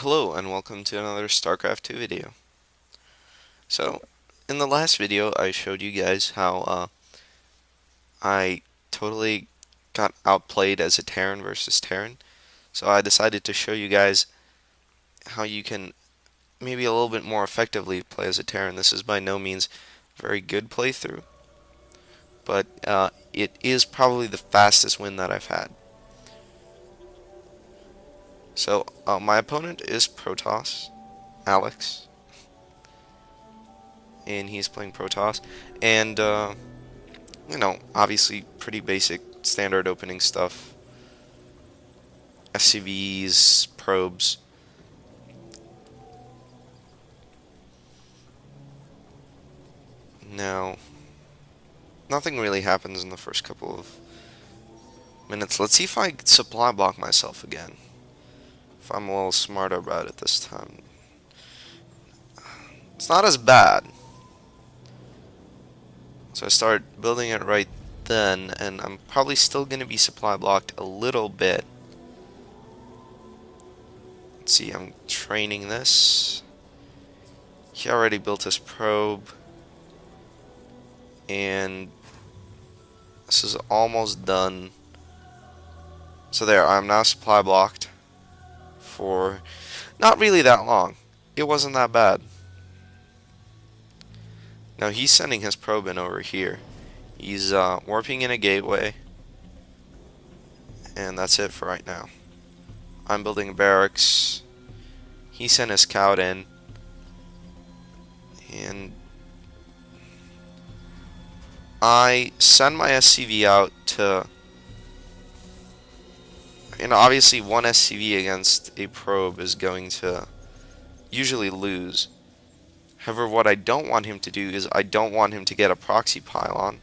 Hello and welcome to another Starcraft 2 video. So, in the last video I showed you guys how I totally got outplayed as a Terran versus Terran. So I decided to show you guys how you can maybe a little bit more effectively play as a Terran. This is by no means a very good playthrough, but it is probably the fastest win that I've had. So my opponent is Protoss, Alex, and he's playing Protoss, and obviously pretty basic standard opening stuff. SCVs, probes. Now, nothing really happens in the first couple of minutes. Let's see if I supply block myself again. If I'm a little smarter about it this time. It's not as bad. So I start building it right then, and I'm probably still going to be supply blocked a little bit. Let's see, I'm training this. He already built his probe. And this is almost done. So there, I'm now supply blocked for not really that long. It wasn't that bad. Now he's sending his probe in over here. He's warping in a gateway. And that's it for right now. I'm building a barracks. He sent his scout in. And I send my SCV out to... obviously one SCV against a probe is going to usually lose. However, what I don't want him to do is I don't want him to get a proxy pylon.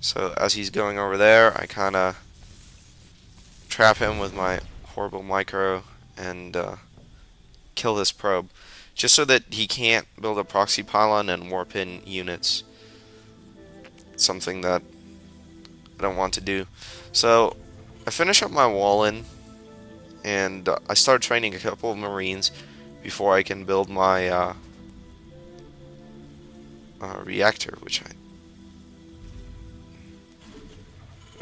So as he's going over there, I kind of trap him with my horrible micro and kill this probe. Just so that he can't build a proxy pylon and warp in units. Something that I don't want to do. So I finish up my wall in, and I start training a couple of Marines before I can build my reactor, which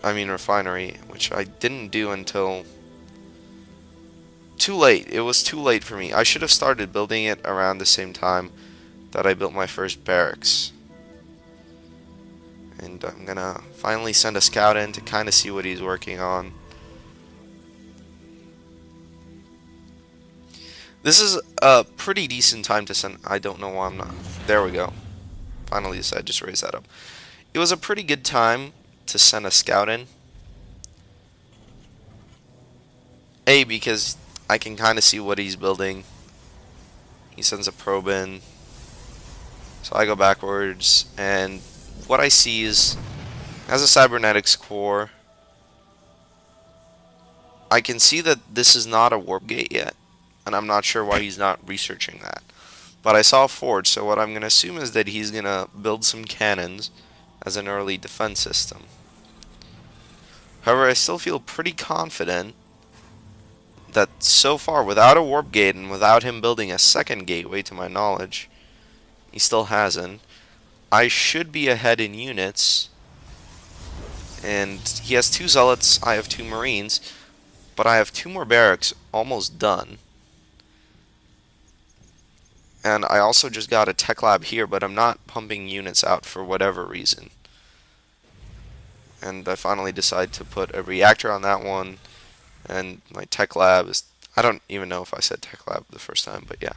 I mean refinery, which I didn't do until too late. It was too late for me. I should have started building it around the same time that I built my first barracks. And I'm gonna finally send a scout in to kind of see what he's working on. This is a pretty decent time to send. I don't know why I'm not. There we go. Finally decided to just raise that up. It was a pretty good time to send a scout in. A, because I can kind of see what he's building. He sends a probe in. So I go backwards, and what I see is, as a cybernetics core, I can see that this is not a warp gate yet, and I'm not sure why he's not researching that. But I saw a forge, so what I'm going to assume is that he's going to build some cannons as an early defense system. However, I still feel pretty confident that so far, without a warp gate and without him building a second gateway to my knowledge, he still hasn't, I should be ahead in units. And he has 2 zealots, I have 2 marines, but I have 2 more barracks almost done. And I also just got a tech lab here, but I'm not pumping units out for whatever reason. And I finally decided to put a reactor on that one, and my tech lab is, I don't even know if I said tech lab the first time, but yeah.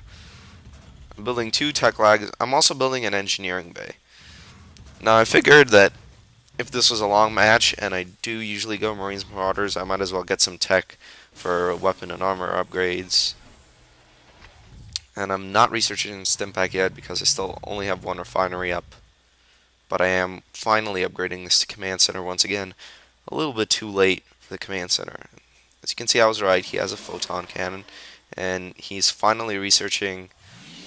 I'm building 2 tech labs. I'm also building an engineering bay. Now I figured that if this was a long match, and I do usually go Marines Marauders, I might as well get some tech for weapon and armor upgrades. And I'm not researching Stimpack yet because I still only have 1 refinery up. But I am finally upgrading this to Command Center once again. A little bit too late for the Command Center. As you can see, I was right. He has a photon cannon. And he's finally researching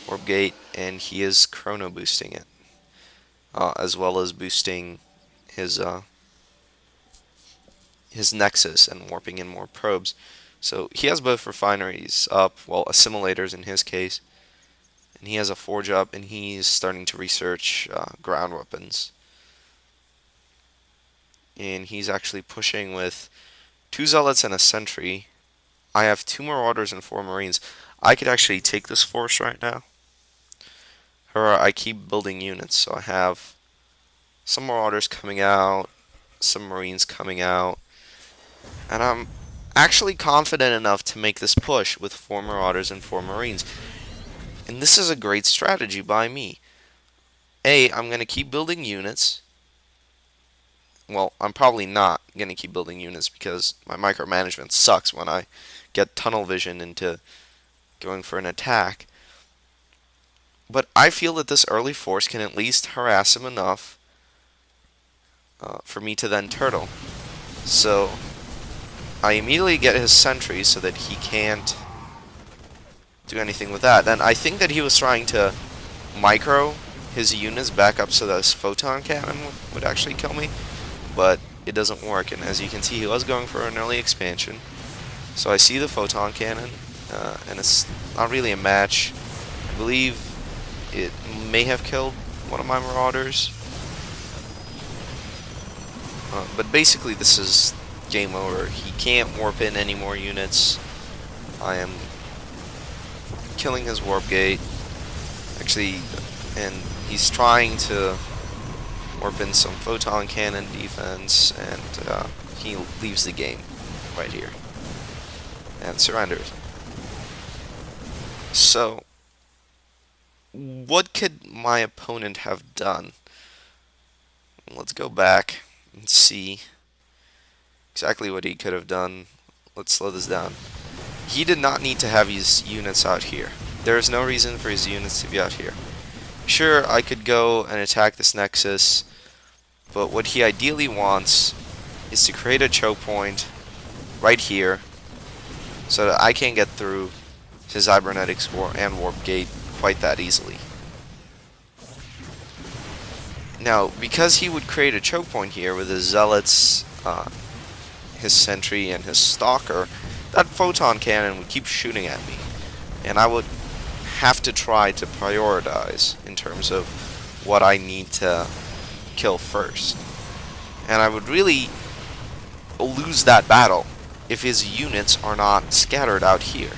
Warp Gate, and he is chrono boosting it. As well as boosting his Nexus and warping in more probes. So he has both refineries up, well, assimilators in his case, and he has a forge up, and he's starting to research ground weapons. And he's actually pushing with 2 zealots and a sentry. I have 2 marauders and 4 marines. I could actually take this force right now. Or I keep building units, so I have some marauders coming out, some marines coming out, and I'm actually confident enough to make this push with 4 marauders and 4 marines. And this is a great strategy by me. I'm going to keep building units. Well, I'm probably not going to keep building units because my micromanagement sucks when I get tunnel vision into going for an attack. But I feel that this early force can at least harass him enough for me to then turtle. So I immediately get his sentry so that he can't do anything with that. Then I think that he was trying to micro his units back up so that his photon cannon would actually kill me, but it doesn't work. And as you can see, he was going for an early expansion. So I see the photon cannon, and it's not really a match. I believe it may have killed one of my marauders. But basically this is game over. He can't warp in any more units. I am killing his warp gate. Actually, and he's trying to warp in some photon cannon defense, and he leaves the game right here and surrenders. So, what could my opponent have done? Let's go back and see exactly what he could have done. Let's slow this down. He did not need to have his units out here. There is no reason for his units to be out here. Sure, I could go and attack this nexus, but what he ideally wants is to create a choke point right here so that I can't get through his cybernetics and warp gate quite that easily. Now, because he would create a choke point here with his zealots, his sentry, and his stalker, that photon cannon would keep shooting at me, and I would have to try to prioritize in terms of what I need to kill first. And I would really lose that battle if his units are not scattered out here.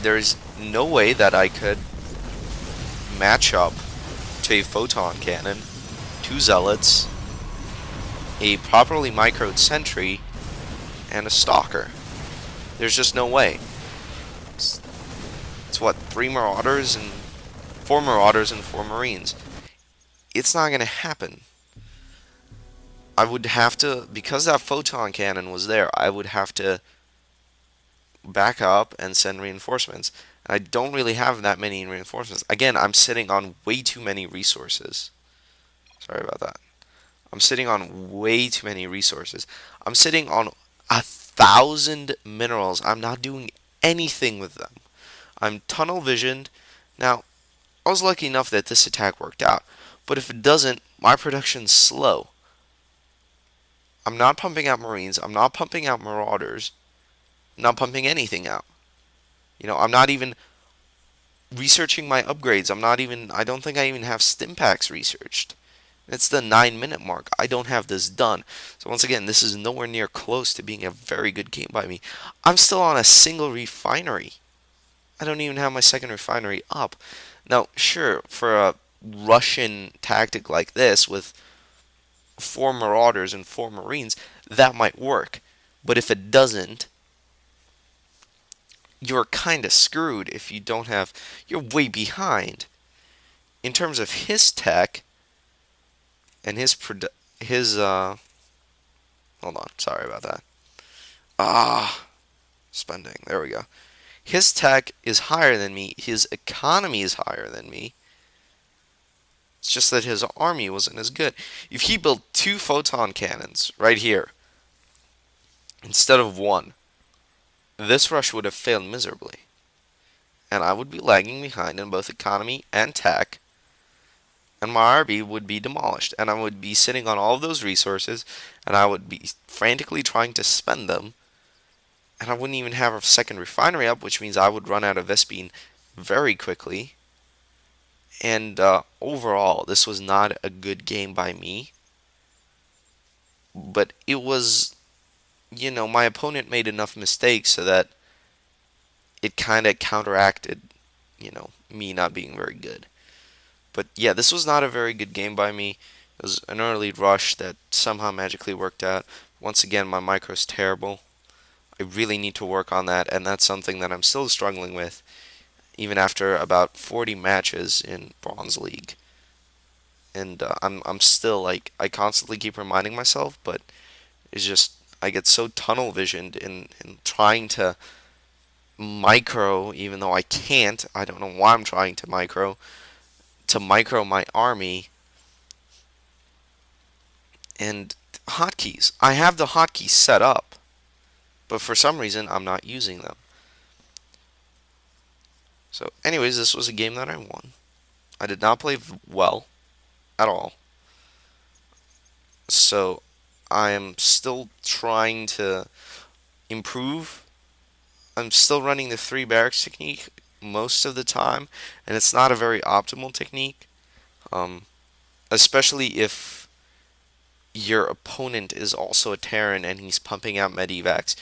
There's no way that I could match up to a photon cannon, 2 zealots, a properly microed sentry, and a stalker. There's just no way. It's what, 3 marauders and 4 marauders and 4 marines. It's not gonna happen. I would have to, because that photon cannon was there, I would have to back up and send reinforcements. And I don't really have that many reinforcements. Again, I'm sitting on way too many resources. Sorry about that. I'm sitting on way too many resources. I'm sitting on 1,000 minerals. I'm not doing anything with them. I'm tunnel visioned. Now, I was lucky enough that this attack worked out. But if it doesn't, my production's slow. I'm not pumping out marines. I'm not pumping out marauders. I'm not pumping anything out. I'm not even researching my upgrades. I don't think I even have stim packs researched. It's the 9-minute mark. I don't have this done. So once again, this is nowhere near close to being a very good game by me. I'm still on a single refinery. I don't even have my second refinery up. Now, sure, for a Russian tactic like this with 4 marauders and 4 marines, that might work. But if it doesn't, you're kind of screwed if you don't have... You're way behind. In terms of his tech and hold on, sorry about that. Spending, there we go. His tech is higher than me. His economy is higher than me. It's just that his army wasn't as good. If he built 2 photon cannons right here instead of 1, this rush would have failed miserably. And I would be lagging behind in both economy and tech. and my RB would be demolished, and I would be sitting on all of those resources, and I would be frantically trying to spend them, and I wouldn't even have a second refinery up, which means I would run out of Vespine very quickly. And overall, this was not a good game by me, but it was, my opponent made enough mistakes so that it kind of counteracted, me not being very good. But yeah, this was not a very good game by me. It was an early rush that somehow magically worked out. Once again, my micro's terrible. I really need to work on that, and that's something that I'm still struggling with, even after about 40 matches in Bronze League. And I'm still like I constantly keep reminding myself, but it's just I get so tunnel visioned in trying to micro, even though I can't. I don't know why I'm trying to micro my army and hotkeys. I have the hotkeys set up, but for some reason I'm not using them. So, anyways, this was a game that I won. I did not play well at all. So, I am still trying to improve. I'm still running the three barracks technique most of the time, and it's not a very optimal technique, um, especially if your opponent is also a Terran and he's pumping out Medivacs.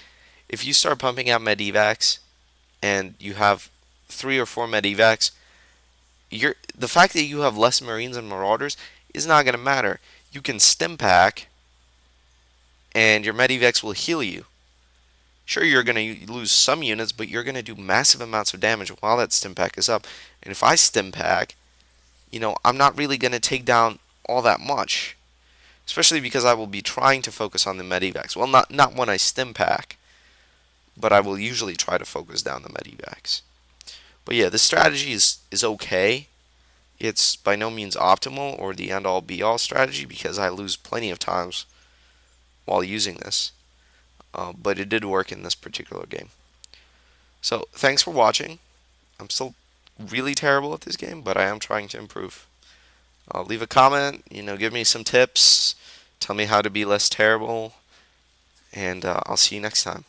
If you start pumping out Medivacs and you have 3 or 4 Medivacs, the fact that you have less Marines and Marauders is not going to matter. You can stim pack, and your Medivacs will heal you. Sure, you're going to lose some units, but you're going to do massive amounts of damage while that stim pack is up. And if I stim pack, I'm not really going to take down all that much, especially because I will be trying to focus on the Medivacs. Well, not when I stim pack, but I will usually try to focus down the Medivacs. But yeah, this strategy is okay. It's by no means optimal or the end all be all strategy because I lose plenty of times while using this. But it did work in this particular game. So thanks for watching. I'm still really terrible at this game, but I am trying to improve. Leave a comment, give me some tips, tell me how to be less terrible, and I'll see you next time.